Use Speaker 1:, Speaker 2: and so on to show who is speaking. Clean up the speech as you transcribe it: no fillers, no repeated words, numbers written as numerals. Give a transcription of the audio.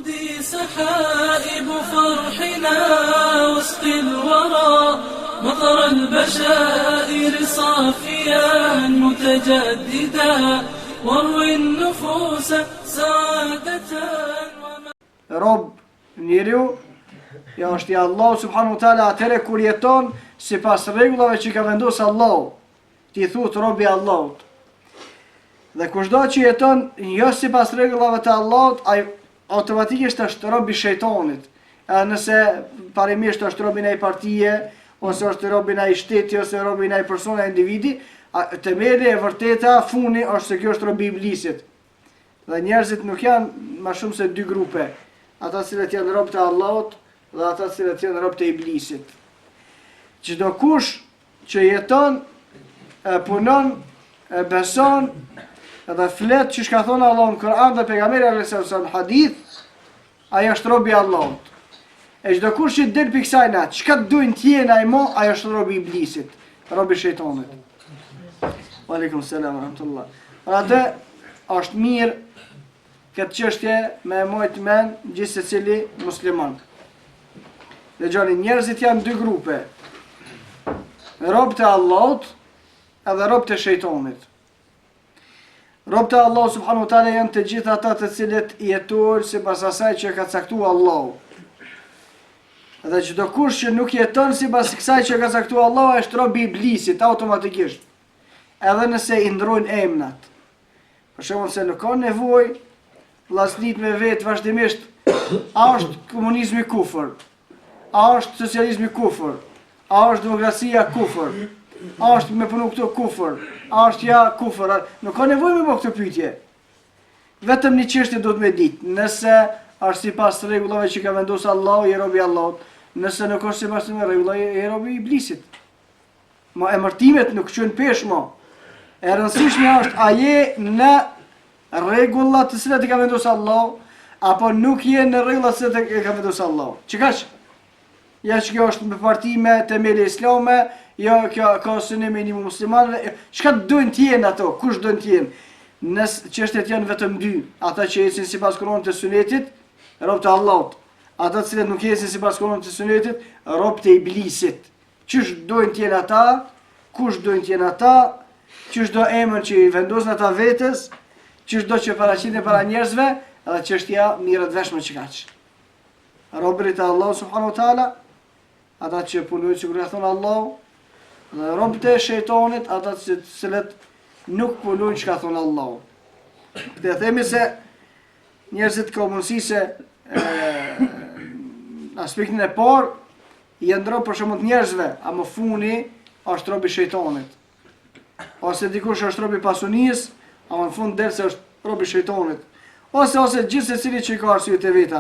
Speaker 1: تهدي سحائب فرحنا وسط الورى مطر البشائر صافيا متجددا واروي النفوس سعادة
Speaker 2: Rob njeriu ja është i Allah subhanahu wa taala atëre kur jeton sipas rregullave që ka vendosur Allahu. Ti thot robi i Allahut. Dhe kushdo që jeton jo sipas rregullave të Allahut, ai automatikisht është rob i shejtanit. Nëse parimisht është rob i një partie, ose është rob i një shteti, ose rob i një personi, individi, themeli e vërteta funi është se kjo është rob i iblisit. Dhe njerëzit nuk janë më shumë se dy grupe. Ata cilët janë rob të Allahut dhe ata cilët janë rob të iblisit. Çdo kush që jeton, punon, beson edhe flet që shka thonë Allah në Kur'an dhe pejgamberi a.s. në hadith, ajo është rob i Allahut. E çdo kush që del për kësaj natë, çka dojnë t'jene ai mo, ajo është rob i iblisit, rob i shejtanit. Wa aleikum selam wa rahmatullah. Atë është mirë këtë çështje me mojt men gjithë secili musliman. Dhe gjani, njerëzit janë dy grupe. Rob të Allahut edhe rob të shejtanit. Rob të Allahut subhanahu wa taala janë të gjithë ata të cilët jetojnë sipas asaj që ka caktuar Allahu. Dhe çdo kush që nuk jeton sipas kësaj që ka caktuar Allahu është rob i iblisit automatikisht. Edhe nëse i ndrojnë emnat. Për shembull se nuk ka nevojë vllaznit me vetë vazhdimisht, a është komunizmi kufër, a është socializmi kufër, a është demokracia kufër, a është me punu këto kufër, a është ja kufër, nuk ka nevojë me bë këtë pyetje. Vetëm një çështje do të më ditë, nëse është sipas rregullave që ka vendosur Allahu, je rob i Allahut, nëse nuk është sipas rregullave, je rob i iblisit. Ma emërtimet nuk qënë pesh mo. E rëndësishme është a je në rregullat të cilat i ka vendosur Allahu, apo nuk je në rregullat të cilat i ka vendosur Allahu. Çikaç? Ja që kjo është me parti me temeli islame, jo kjo ka synim e një muslimanëve. Çka duhen të jenë ato? Kush duhen të jenë? Nëse çështjet janë vetëm dy, ata që ecin sipas Kuranit të Sunetit, rob të Allahut. Ata që nuk ecin sipas Kuranit të Sunetit, rob të iblisit. Çish duhen të jenë ata? Kush duhen të jenë ata? Çish do emër që i vendosin ata vetes? Çish do që paraqiten para njerëzve? Edhe çështja mirët veshme që kaq. Robërit e Allahu subhanahu wa taala, ata që punojnë sikur e thon Allahu, dhe robët e shejtanit, ata të cilët nuk punojnë çka thon Allahu. Dhe themi se njerëzit ka mundësi se aspektin e parë janë rob për shembull njerëzve, ama funi është rob i shejtanit. Ose dikush është rob i pasunisë, ama në fund del se është rob i shejtanit. Ose gjithë secili që ka arsyet e veta.